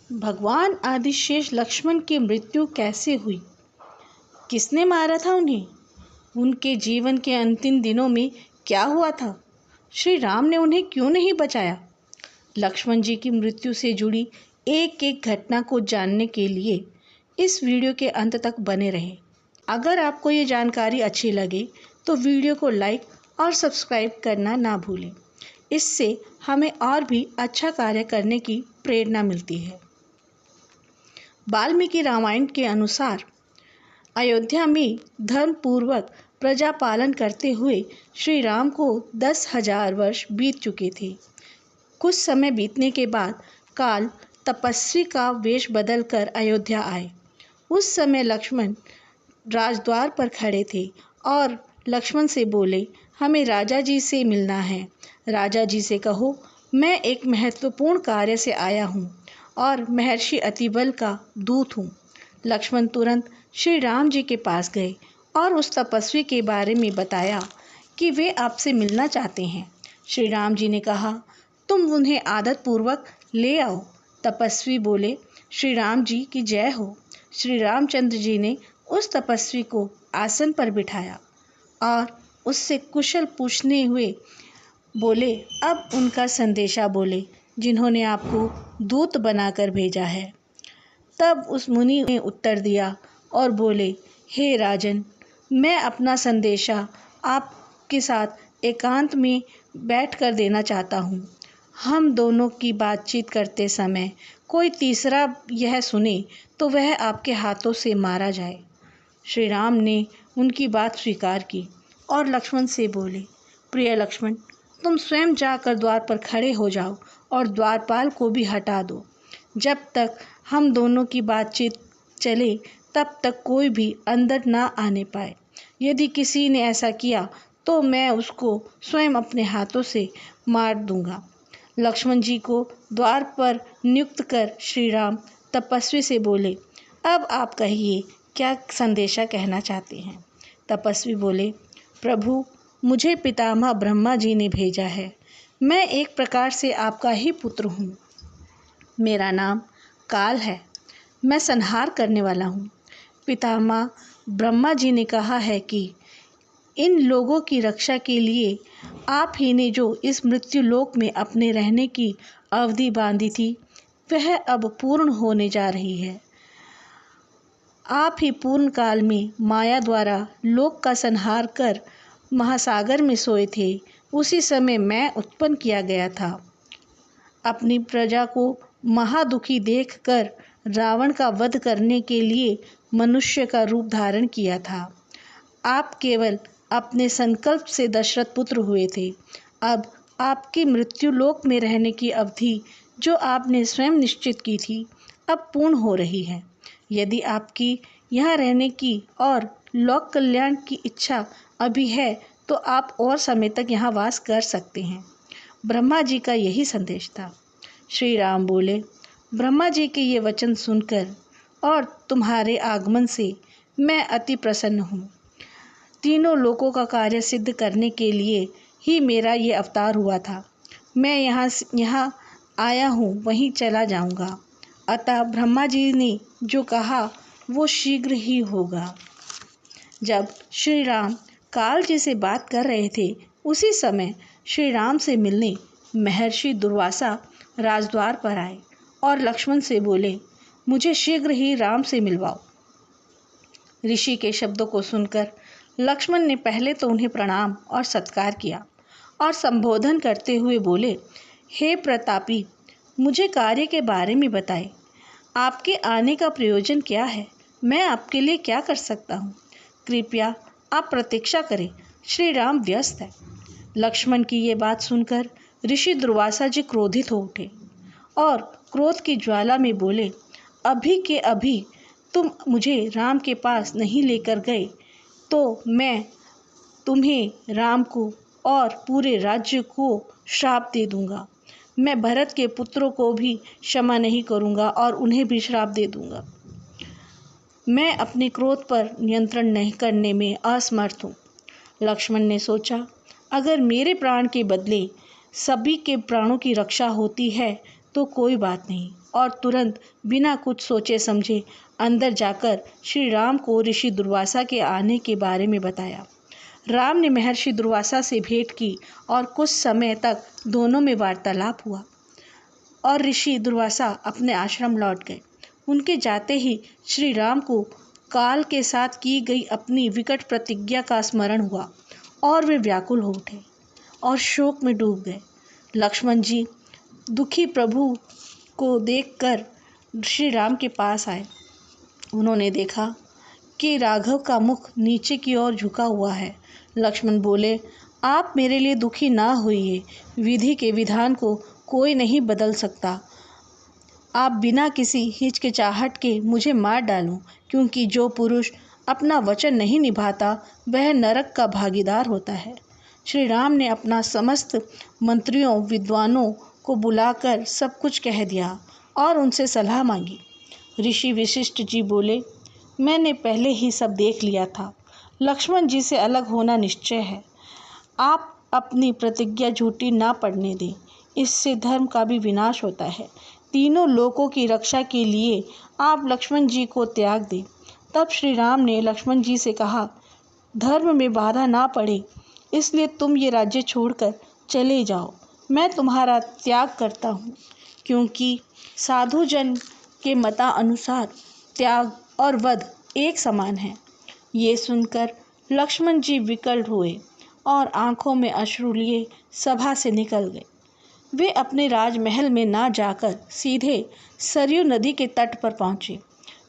भगवान आदिशेष लक्ष्मण की मृत्यु कैसे हुई? किसने मारा था उन्हें? उनके जीवन के अंतिम दिनों में क्या हुआ था? श्री राम ने उन्हें क्यों नहीं बचाया? लक्ष्मण जी की मृत्यु से जुड़ी एक एक घटना को जानने के लिए इस वीडियो के अंत तक बने रहें। अगर आपको ये जानकारी अच्छी लगे तो वीडियो को लाइक और सब्सक्राइब करना ना भूलें। इससे हमें और भी अच्छा कार्य करने की प्रेरणा मिलती है। वाल्मीकि रामायण के अनुसार अयोध्या में धर्मपूर्वक प्रजा पालन करते हुए श्री राम को 10,000 वर्ष बीत चुके थे। कुछ समय बीतने के बाद काल तपस्वी का वेश बदलकर अयोध्या आए। उस समय लक्ष्मण राजद्वार पर खड़े थे और लक्ष्मण से बोले, हमें राजा जी से मिलना है। राजा जी से कहो, मैं एक महत्वपूर्ण कार्य से आया हूँ और महर्षि अतिबल का दूत हूँ। लक्ष्मण तुरंत श्री राम जी के पास गए और उस तपस्वी के बारे में बताया कि वे आपसे मिलना चाहते हैं। श्री राम जी ने कहा, तुम उन्हें आदरपूर्वक ले आओ। तपस्वी बोले, श्री राम जी की जय हो। श्री रामचंद्र जी ने उस तपस्वी को आसन पर बिठाया और उससे कुशल पूछने हुए बोले, अब उनका संदेशा बोले जिन्होंने आपको दूत बनाकर भेजा है। तब उस मुनि ने उत्तर दिया और बोले, हे राजन, मैं अपना संदेशा आपके साथ एकांत में बैठकर देना चाहता हूँ। हम दोनों की बातचीत करते समय कोई तीसरा यह सुने तो वह आपके हाथों से मारा जाए। श्री राम ने उनकी बात स्वीकार की और लक्ष्मण से बोले, प्रिय लक्ष्मण, तुम स्वयं जाकर द्वार पर खड़े हो जाओ और द्वारपाल को भी हटा दो। जब तक हम दोनों की बातचीत चले तब तक कोई भी अंदर ना आने पाए। यदि किसी ने ऐसा किया तो मैं उसको स्वयं अपने हाथों से मार दूंगा। लक्ष्मण जी को द्वार पर नियुक्त कर श्री राम तपस्वी से बोले, अब आप कहिए क्या संदेशा कहना चाहते हैं। तपस्वी बोले, प्रभु, मुझे पितामह ब्रह्मा जी ने भेजा है। मैं एक प्रकार से आपका ही पुत्र हूँ। मेरा नाम काल है। मैं संहार करने वाला हूँ। पितामह ब्रह्मा जी ने कहा है कि इन लोगों की रक्षा के लिए आप ही ने जो इस मृत्यु लोक में अपने रहने की अवधि बांधी थी वह अब पूर्ण होने जा रही है। आप ही पूर्ण काल में माया द्वारा लोक का संहार कर महासागर में सोए थे। उसी समय मैं उत्पन्न किया गया था। अपनी प्रजा को महादुखी देखकर रावण का वध करने के लिए मनुष्य का रूप धारण किया था। आप केवल अपने संकल्प से दशरथ पुत्र हुए थे। अब आपकी मृत्यु लोक में रहने की अवधि जो आपने स्वयं निश्चित की थी अब पूर्ण हो रही है। यदि आपकी यहाँ रहने की और लोक कल्याण की इच्छा अभी है तो आप और समय तक यहाँ वास कर सकते हैं। ब्रह्मा जी का यही संदेश था। श्री राम बोले, ब्रह्मा जी के ये वचन सुनकर और तुम्हारे आगमन से मैं अति प्रसन्न हूँ। तीनों लोकों का कार्य सिद्ध करने के लिए ही मेरा ये अवतार हुआ था। मैं यहाँ आया हूँ वहीं चला जाऊँगा। अतः ब्रह्मा जी ने जो कहा वो शीघ्र ही होगा। जब श्री राम काल जी से बात कर रहे थे उसी समय श्री राम से मिलने महर्षि दुर्वासा राजद्वार पर आए और लक्ष्मण से बोले, मुझे शीघ्र ही राम से मिलवाओ। ऋषि के शब्दों को सुनकर लक्ष्मण ने पहले तो उन्हें प्रणाम और सत्कार किया और संबोधन करते हुए बोले, हे प्रतापी, मुझे कार्य के बारे में बताएं। आपके आने का प्रयोजन क्या है? मैं आपके लिए क्या कर सकता हूँ? कृपया आप प्रतीक्षा करें, श्री राम व्यस्त है। लक्ष्मण की ये बात सुनकर ऋषि दुर्वासा जी क्रोधित हो उठे और क्रोध की ज्वाला में बोले, अभी के अभी तुम मुझे राम के पास नहीं लेकर गए तो मैं तुम्हें, राम को और पूरे राज्य को श्राप दे दूंगा। मैं भरत के पुत्रों को भी क्षमा नहीं करूंगा और उन्हें भी श्राप दे दूंगा। मैं अपने क्रोध पर नियंत्रण नहीं करने में असमर्थ हूँ। लक्ष्मण ने सोचा, अगर मेरे प्राण के बदले सभी के प्राणों की रक्षा होती है तो कोई बात नहीं, और तुरंत बिना कुछ सोचे समझे अंदर जाकर श्री राम को ऋषि दुर्वासा के आने के बारे में बताया। राम ने महर्षि दुर्वासा से भेंट की और कुछ समय तक दोनों में वार्तालाप हुआ और ऋषि दुर्वासा अपने आश्रम लौट गए। उनके जाते ही श्री राम को काल के साथ की गई अपनी विकट प्रतिज्ञा का स्मरण हुआ और वे व्याकुल हो उठे और शोक में डूब गए। लक्ष्मण जी दुखी प्रभु को देखकर श्री राम के पास आए। उन्होंने देखा कि राघव का मुख नीचे की ओर झुका हुआ है। लक्ष्मण बोले, आप मेरे लिए दुखी ना होइए, विधि के विधान को कोई नहीं बदल सकता। आप बिना किसी हिचकिचाहट के मुझे मार डालो, क्योंकि जो पुरुष अपना वचन नहीं निभाता वह नरक का भागीदार होता है। श्री राम ने अपना समस्त मंत्रियों विद्वानों को बुलाकर सब कुछ कह दिया और उनसे सलाह मांगी। ऋषि वशिष्ठ जी बोले, मैंने पहले ही सब देख लिया था। लक्ष्मण जी से अलग होना निश्चय है। आप अपनी प्रतिज्ञा झूठी ना पड़ने दें, इससे धर्म का भी विनाश होता है। तीनों लोकों की रक्षा के लिए आप लक्ष्मण जी को त्याग दें। तब श्री राम ने लक्ष्मण जी से कहा, धर्म में बाधा ना पड़े इसलिए तुम ये राज्य छोड़कर चले जाओ। मैं तुम्हारा त्याग करता हूँ, क्योंकि साधुजन के मतानुसार त्याग और वध एक समान है। ये सुनकर लक्ष्मण जी विकल हुए और आंखों में अश्रु लिए सभा से निकल गए। वे अपने राजमहल में ना जाकर सीधे सरयू नदी के तट पर पहुँचे।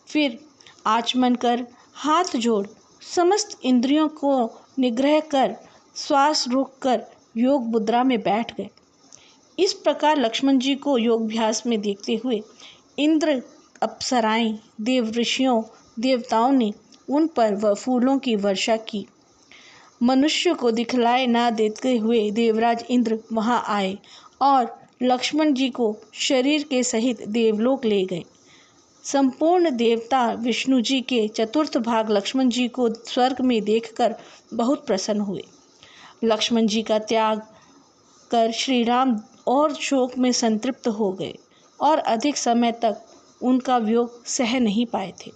फिर आचमन कर, हाथ जोड़, समस्त इंद्रियों को निग्रह कर, श्वास रोककर योग मुद्रा में बैठ गए। इस प्रकार लक्ष्मण जी को योगाभ्यास में देखते हुए इंद्र, अप्सराएं, देव ऋषियों, देवताओं ने उन पर फूलों की वर्षा की। मनुष्य को दिखलाए ना देते हुए देवराज इंद्र वहां आए और लक्ष्मण जी को शरीर के सहित देवलोक ले गए। संपूर्ण देवता विष्णु जी के चतुर्थ भाग लक्ष्मण जी को स्वर्ग में देखकर बहुत प्रसन्न हुए। लक्ष्मण जी का त्याग कर श्री राम और शोक में संतृप्त हो गए और अधिक समय तक उनका वियोग सह नहीं पाए थे।